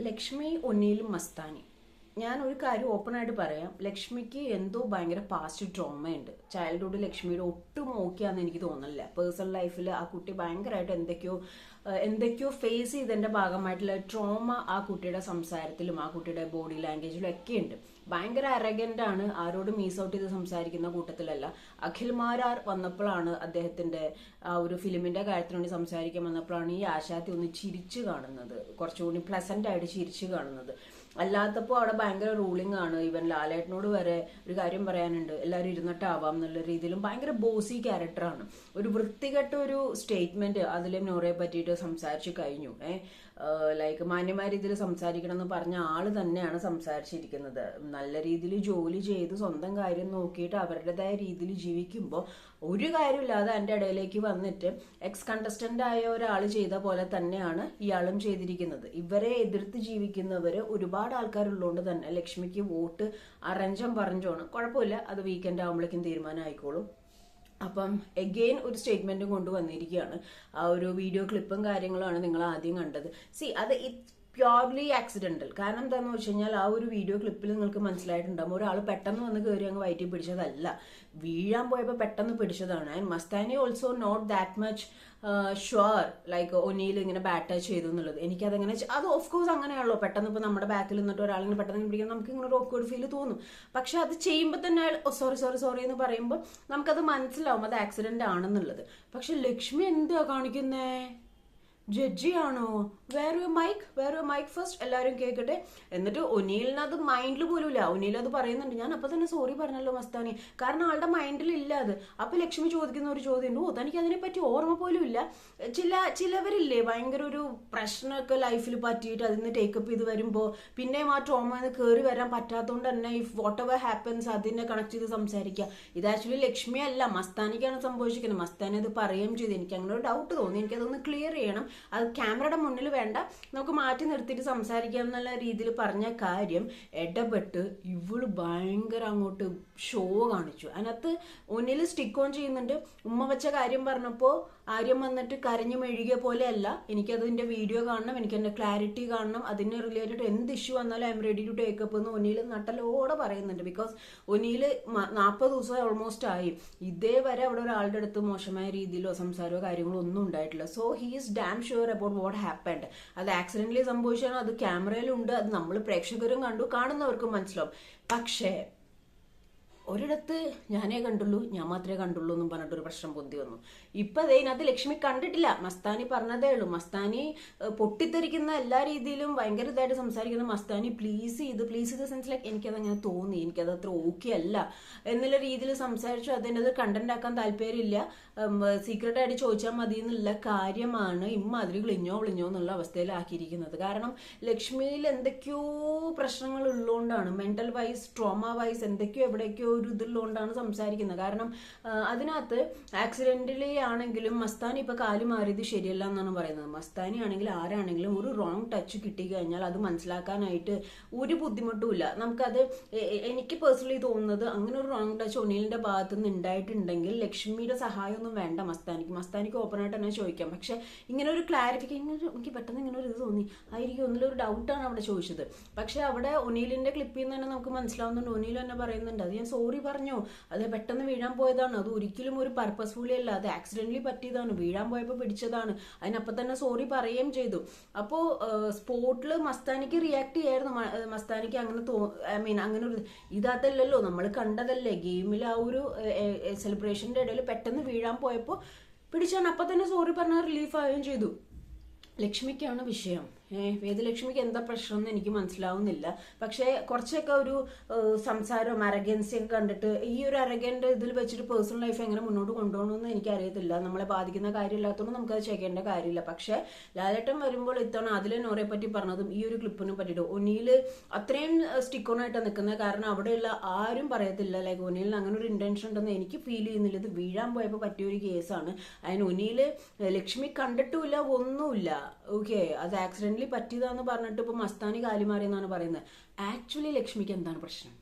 ലക്ഷ്മി ഒന്നിയിലും മസ്താനി. ഞാൻ ഒരു കാര്യം ഓപ്പൺ ആയിട്ട് പറയാം. ലക്ഷ്മിക്ക് എന്തോ ഭയങ്കര പാസ്റ്റ് ട്രോമ ഉണ്ട്. ചൈൽഡ്ഹുഡ് ലക്ഷ്മിയുടെ ഒട്ടും ഓക്കെയാന്ന് എനിക്ക് തോന്നുന്നില്ല. പേഴ്സണൽ ലൈഫിൽ ആ കുട്ടി ഭയങ്കരമായിട്ട് എന്തൊക്കെയോ ഫേസ് ചെയ്തതിന്റെ ഭാഗമായിട്ടുള്ള ട്രോമ ആ കുട്ടിയുടെ സംസാരത്തിലും ആ കുട്ടിയുടെ ബോഡി ലാംഗ്വേജിലും ഒക്കെ ഉണ്ട്. ഭയങ്കര അരഗന്റ് ആണ്. ആരോടും മീസ് ഔട്ട് ചെയ്ത് സംസാരിക്കുന്ന കൂട്ടത്തിലല്ല. അഖിൽ മാരാർ വന്നപ്പോഴാണ് അദ്ദേഹത്തിന്റെ ആ ഒരു ഫിലിമിന്റെ കാര്യത്തിന് വേണ്ടി സംസാരിക്കാൻ വന്നപ്പോഴാണ് ഈ ആശാത്തി ഒന്ന് ചിരിച്ചു കാണുന്നത്, കുറച്ചുകൂടി പ്ലസന്റ് ആയിട്ട് ചിരിച്ചു കാണുന്നത്. അല്ലാത്തപ്പോൾ അവിടെ ഭയങ്കര റൂളിംഗ് ആണ്. ഇവൻ ലാലേട്ടനോട് വരെ ഒരു കാര്യം പറയാനുണ്ട്, എല്ലാവരും ഇരുന്നിട്ടാവാം എന്നുള്ള രീതിയിലും ഭയങ്കര ബോസി ക്യാരക്ടറാണ്. ഒരു വൃത്തികെട്ട ഒരു സ്റ്റേറ്റ്മെന്റ് അതിലെ നോറയെ പറ്റിയിട്ട് സംസാരിച്ചു കഴിഞ്ഞു. ലൈക്ക് മാന്യമായ രീതിയിൽ സംസാരിക്കണം എന്ന് പറഞ്ഞ ആള് തന്നെയാണ് സംസാരിച്ചിരിക്കുന്നത്. നല്ല രീതിയിൽ ജോലി ചെയ്ത് സ്വന്തം കാര്യം നോക്കിയിട്ട് അവരുടേതായ രീതിയിൽ ജീവിക്കുമ്പോൾ ഒരു കാര്യമില്ലാതെ എൻ്റെ ഇടയിലേക്ക് വന്നിട്ട് എക്സ് കണ്ടസ്റ്റന്റ് ആയ ഒരാൾ ചെയ്ത പോലെ തന്നെയാണ് ഇയാളും ചെയ്തിരിക്കുന്നത്. ഇവരെ എതിർത്ത് ജീവിക്കുന്നവര് ഒരുപാട് ആൾക്കാരുള്ളതുകൊണ്ട് തന്നെ ലക്ഷ്മിക്ക് വോട്ട് അറഞ്ചം പറഞ്ഞോണം. കുഴപ്പമില്ല, അത് വീക്കെൻഡ് ആകുമ്പോഴേക്കും തീരുമാനം ആയിക്കോളും. അപ്പം എഗെയിൻ ഒരു സ്റ്റേറ്റ്മെന്റും കൊണ്ടുവന്നിരിക്കുകയാണ്. ആ ഒരു വീഡിയോ ക്ലിപ്പും കാര്യങ്ങളുമാണ് നിങ്ങൾ ആദ്യം കണ്ടത്. അത് പ്യോർലി ആക്സിഡന്റൽ. കാരണം എന്താണെന്ന് വെച്ച് കഴിഞ്ഞാൽ ആ ഒരു വീഡിയോ ക്ലിപ്പിൽ നിങ്ങൾക്ക് മനസ്സിലായിട്ടുണ്ടാകും, ഒരാൾ പെട്ടെന്ന് വന്ന് കയറി അങ്ങ് വയറ്റി പിടിച്ചതല്ല, വീഴാൻ പോയപ്പോൾ പെട്ടെന്ന് പിടിച്ചതാണ്. And Mastani also not that much sure like ഒന്നിയിൽ ഇങ്ങനെ ബാറ്റ് ചെയ്തു എന്നുള്ളത്. എനിക്കതെങ്ങനെ അത് ഓഫ് കോഴ്സ് അങ്ങനെയാണല്ലോ. പെട്ടെന്ന് ഇപ്പോൾ നമ്മുടെ ബാക്കിൽ നിന്നിട്ട് ഒരാളിങ്ങനെ പെട്ടെന്ന് പിടിക്കാൻ നമുക്ക് ഇങ്ങനെ ഒരു ഓക്വേർഡ് ഫീൽ തോന്നും. പക്ഷെ അത് ചെയ്യുമ്പോൾ തന്നെ സോറി എന്ന് പറയുമ്പോൾ നമുക്കത് മനസ്സിലാവും അത് ആക്സിഡന്റ് ആണെന്നുള്ളത്. പക്ഷെ ലക്ഷ്മി എന്താ കാണിക്കുന്നേ? ജഡ്ജിയാണോ? വേറെ മൈക്ക് ഫസ്റ്റ്, എല്ലാവരും കേൾക്കട്ടെ. എന്നിട്ട് ഒനീലിന് അത് മൈൻഡിൽ പോലും ഇല്ല. ഒനീൽ അത് പറയുന്നുണ്ട്, ഞാൻ അപ്പൊ തന്നെ സോറി പറഞ്ഞല്ലോ മസ്താനി. കാരണം ആളുടെ മൈൻഡിൽ ഇല്ല അത്. അപ്പൊ ലക്ഷ്മി ചോദിക്കുന്ന ഒരു ചോദ്യം ഉണ്ട്, തനിക്ക് അതിനെ പറ്റി ഓർമ്മ പോലും ഇല്ല. ചിലവരില്ലേ ഭയങ്കര ഒരു പ്രശ്നമൊക്കെ ലൈഫിൽ പറ്റിയിട്ട് അതിന് ടേക്കപ്പ് ചെയ്ത് വരുമ്പോൾ പിന്നെയും ആ ട്രോമന്ന് കയറി വരാൻ പറ്റാത്തതുകൊണ്ട് തന്നെ ഇഫ് വാട്ട് എവർ ഹാപ്പൻസ് അതിനെ കണക്ട് ചെയ്ത് സംസാരിക്കുക. ഇത് ആക്ച്വലി ലക്ഷ്മി അല്ല, മസ്താനിക്കാണ് സംഭവിച്ചിരിക്കുന്നത്. മസ്താനി അത് പറയുകയും ചെയ്തു. എനിക്ക് അങ്ങനെ ഒരു ഡൗട്ട് തോന്നി, എനിക്കതൊന്ന് ക്ലിയർ ചെയ്യണം. അത് ക്യാമറയുടെ മുന്നിൽ വേണ്ട, നമുക്ക് മാറ്റി നിർത്തിയിട്ട് സംസാരിക്കാം എന്നുള്ള രീതിയിൽ പറഞ്ഞ കാര്യം ഇടപെട്ട് ഇവള് ഭയങ്കര അങ്ങോട്ട് ഷോ കാണിച്ചു. അതിനകത്ത് ഒന്നിൽ സ്റ്റിക്ക് ഓൺ ചെയ്യുന്നുണ്ട്. ഉമ്മ വെച്ച കാര്യം പറഞ്ഞപ്പോൾ ആര്യം വന്നിട്ട് കരഞ്ഞു മെഴുകിയ പോലെ അല്ല. എനിക്കതിന്റെ വീഡിയോ കാണണം, എനിക്ക് എന്റെ ക്ലാരിറ്റി കാണണം, അതിന് റിലേറ്റഡ് എന്ത് ഇഷ്യൂ വന്നാലും I am ready to take up എന്ന് ഒന്നിൽ നട്ടലോടെ പറയുന്നുണ്ട്. ബിക്കോസ് ഒന്നിൽ 40 ദിവസം ഓൾമോസ്റ്റ് ആയി, ഇതേവരെ അവിടെ ഒരാളുടെ അടുത്ത് മോശമായ രീതിയിലോ സംസാരമോ കാര്യങ്ങളോ ഒന്നും ഉണ്ടായിട്ടില്ല. So he is dam sure about what happened. അത് ആക്സിഡന്റലി സംഭവിച്ചാണ്, അത് ക്യാമറയിലുണ്ട്, അത് നമ്മൾ പ്രേക്ഷകരും കണ്ടു, കാണുന്നവർക്കും മനസ്സിലാവും. പക്ഷേ ഒരിടത്ത് ഞാനേ കണ്ടുള്ളൂ, ഞാൻ മാത്രമേ കണ്ടുള്ളൂ എന്നും പറഞ്ഞിട്ടൊരു പ്രശ്നം പൊന്തി വന്നു. ഇപ്പൊ അതിനകത്ത് ലക്ഷ്മി കണ്ടിട്ടില്ല, മസ്താനി പറഞ്ഞതേ ഉള്ളൂ. മസ്താനി പൊട്ടിത്തെറിക്കുന്ന എല്ലാ രീതിയിലും ഭയങ്കര ഇതായിട്ട് സംസാരിക്കുന്ന മസ്താനി പ്ലീസ് ചെയ്ത് സെൻസ് ലൈക്ക് എനിക്കതങ്ങനെ തോന്നി, എനിക്കത് അത്ര ഓക്കെ അല്ല എന്നുള്ള രീതിയിൽ സംസാരിച്ചു. അതിൻ്റെ അത് കണ്ടന്റ് ആക്കാൻ താല്പര്യമില്ല, സീക്രട്ട് ആയിട്ട് ചോദിച്ചാൽ മതി എന്നുള്ള കാര്യമാണ് ഇമ്മാതിരി ഗ്ലിഞ്ഞോ എന്നുള്ള അവസ്ഥയിലാക്കിയിരിക്കുന്നത്. കാരണം ലക്ഷ്മിയിൽ എന്തൊക്കെയോ പ്രശ്നങ്ങൾ ഉള്ളതുകൊണ്ടാണ്, മെന്റൽ വൈസ് ട്രോമ വൈസ് എന്തൊക്കെയോ എവിടേക്കോ ഒരു ഇതുള്ളതുകൊണ്ടാണ് സംസാരിക്കുന്നത്. കാരണം അതിനകത്ത് ആക്സിഡന്റലി ആണെങ്കിലും മസ്താനി ഇപ്പൊ കാല് മാറിയത് ശരിയല്ല എന്നാണ് പറയുന്നത്. മസ്താനി ആണെങ്കിലും ആരാണെങ്കിലും ഒരു റോങ് ടച്ച് കിട്ടിക്കഴിഞ്ഞാൽ അത് മനസ്സിലാക്കാനായിട്ട് ഒരു ബുദ്ധിമുട്ടുമില്ല. നമുക്കത് എനിക്ക് പേഴ്സണലി തോന്നുന്നത് അങ്ങനെ ഒരു റോങ് ടച്ച് ഒനീലിന്റെ ഭാഗത്തു നിന്ന് ഉണ്ടായിട്ടുണ്ടെങ്കിൽ ലക്ഷ്മിയുടെ സഹായമൊന്നും വേണ്ട മസ്താനിക്ക് ഓപ്പണായിട്ട് തന്നെ ചോദിക്കാം. പക്ഷെ ഇങ്ങനെ ഒരു ക്ലാരിഫിക്കേഷൻ എനിക്ക് പെട്ടെന്ന് ഇങ്ങനെ ഒരു ഇത് തോന്നി ആയിരിക്കും, ഒന്നിലൊരു ഡൗട്ടാണ് അവിടെ ചോദിച്ചത്. പക്ഷെ അവിടെ ഒനീലിന്റെ ക്ലിപ്പിൽ നിന്ന് തന്നെ നമുക്ക് മനസ്സിലാവുന്നുണ്ട്, ഒനീൽ തന്നെ പറയുന്നുണ്ട് അത് ഞാൻ സോറി പറഞ്ഞു, അത് പെട്ടെന്ന് വീഴാൻ പോയതാണ്, അത് ഒരിക്കലും ഒരു പർപ്പസ്ഫുള്ളി അല്ല, അത് ആക്സിഡന്റലി പറ്റിയതാണ്, വീഴാൻ പോയപ്പോൾ പിടിച്ചതാണ്, അതിനപ്പം തന്നെ സോറി പറയുകയും ചെയ്തു. അപ്പോൾ സ്പോട്ടിൽ മസ്താനിക്ക് റിയാക്ട് ചെയ്യായിരുന്നു. മസ്താനിക്ക് അങ്ങനെ അങ്ങനെ ഒരു ഇതല്ലല്ലോ, നമ്മൾ കണ്ടതല്ലേ ഗെയിമിൽ ആ ഒരു സെലിബ്രേഷന്റെ ഇടയിൽ പെട്ടെന്ന് വീഴാൻ പോയപ്പോൾ പിടിച്ചാണ്, അപ്പം തന്നെ സോറി പറഞ്ഞാൽ റിലീഫ് ആവുകയും ചെയ്തു. ലക്ഷ്മിക്കാണ് വിഷയം. വേദലക്ഷ്മിക്ക് എന്താ പ്രശ്നം എന്ന് എനിക്ക് മനസ്സിലാവുന്നില്ല. പക്ഷെ കുറച്ചൊക്കെ ഒരു സംസാരവും അരഗൻസി ഒക്കെ കണ്ടിട്ട് ഈ ഒരു അരഗന്റ് ഇതിൽ വെച്ചിട്ട് പേഴ്സണൽ ലൈഫ് എങ്ങനെ മുന്നോട്ട് കൊണ്ടുപോകണമെന്ന് എനിക്കറിയത്തില്ല. നമ്മളെ ബാധിക്കുന്ന കാര്യമില്ലാത്തതുകൊണ്ട് നമുക്കത് ചെയ്യേണ്ട കാര്യമില്ല. പക്ഷെ ലാലേട്ടൻ വരുമ്പോൾ ഇത്തവണ അതിലെ നോറയെ പറ്റി പറഞ്ഞതും ഈ ഒരു ക്ലിപ്പിനെ പറ്റിയിട്ട് ഒനീല് അത്രയും സ്റ്റിക്ക് ഓൺ ആയിട്ട് നിൽക്കുന്നത്. കാരണം അവിടെയുള്ള ആരും പറയത്തില്ല ലൈക്ക് ഒനീലിന് അങ്ങനെ ഒരു ഇന്റൻഷൻ ഉണ്ടെന്ന് എനിക്ക് ഫീൽ ചെയ്യുന്നില്ല. ഇത് വീഴാൻ പോയപ്പോൾ പറ്റിയൊരു കേസാണ്. അതിന് ഒനീല് ലക്ഷ്മി കണ്ടിട്ടുമില്ല, ഒന്നുമില്ല. ഓക്കെ, അത് ആക്സിഡന്റലി പറ്റിയതാന്ന് പറഞ്ഞിട്ട് ഇപ്പൊ മസ്താനി കാലിമാറിയെന്നാണ് പറയുന്നത്. ആക്ച്വലി ലക്ഷ്മിക്ക് എന്താണ് പ്രശ്നം?